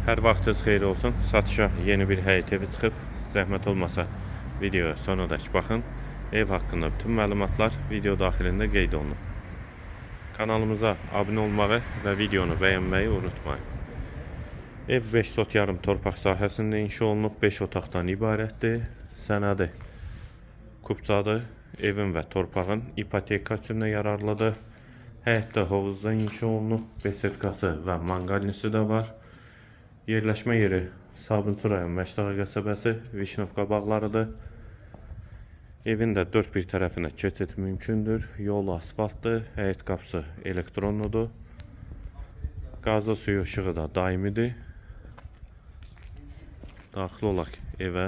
Hər vaxtınız xeyir olsun. Satışa yeni bir həyət evi çıxıb. Zəhmət olmasa videoya sonradakı baxın. Ev haqqında bütün məlumatlar video daxilində qeyd olunub. Kanalımıza abunə olmağı və videonu bəyənməyi unutmayın. Ev 5 sot yarım torpaq sahəsində inşa olunub. 5 otaqdan ibarətdir. Sənədi kupçadır. Evin və torpağın ipotekasına yararlıdır. Həyətdə hovuzda inşa olunub. Besetkası və manqalnisi də var. Yerləşmə yeri Sabunçu rayon Məşdağa qəsəbəsi Vişnovka bağlarıdır. Evin də dörd bir tərəfinə keçid mümkündür. Yol asfaltdır. Həyət qapısı elektronludur. Qazlı suyu işığı da daimidir. Daxil olaq evə.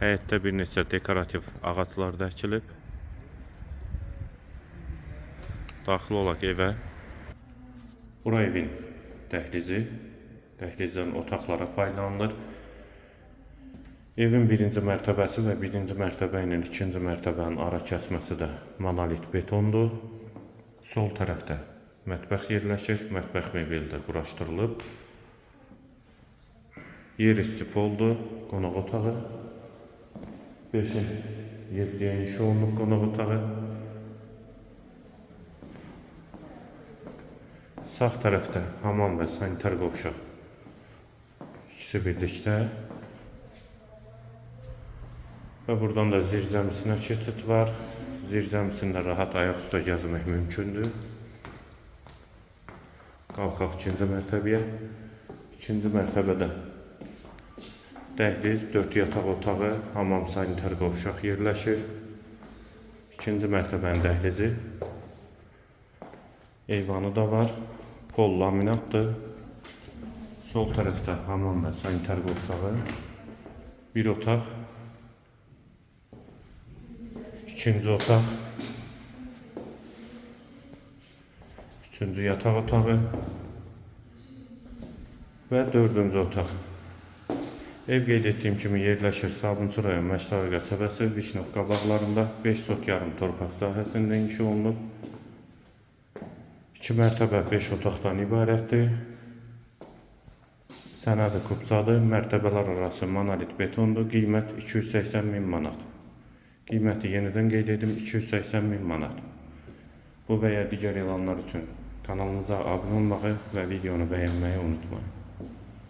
Həyətdə bir neçə dekorativ ağaclar da əkilib. Daxil olaq evə. Bura evin dəhlizi. Dəhlizdən otaqlara paylanılır. Evin birinci mərtəbəsi və birinci mərtəbə ilə ikinci mərtəbənin ara kəsməsi də monolit betondur. Sol tərəfdə mətbəx yerləşir. Mətbəx mebeli də quraşdırılıb. Yer istipoldur. Qonaq otağı. 5-in 7-yə inşa olunub qonaq otağı. Sağ tərəfdə hamam və sanitar qovşaq ikisi birlikdə və buradan da zirzəmisinə keçid var. Zirzəmisində rahat ayaq üstə gəzmək mümkündür. Qalxaq ikinci mərtəbəyə. İkinci mərtəbədə dəhliz, 4 yataq otağı, hamam, sanitar qovşaq yerləşir. İkinci mərtəbənin dəhlizi. Eyvanı da var. Pol laminatdır. Sol tərəfdə hamam və sanitar qovşağı. Bir otaq. İkinci otaq. Üçüncü yataq otağı. Və dördüncü otaq. Ev qeyd etdiyim kimi yerləşir Sabunçu rayon Məşdağa qəsəbəsi Vişnovka bağlarında 5 sot yarım torpaq sahəsində inşa olunub. 2 mərtəbə 5 otaqdan ibarətdir. Sənədi kupçadır. Mərtəbələr arası monolit betondur. Qiymət 280.000 manat. Qiyməti yenidən qeyd edim, 280.000 manat. Bu və ya digər elanlar üçün kanalımıza abunə olmağı və videonu bəyənməyi unutmayın.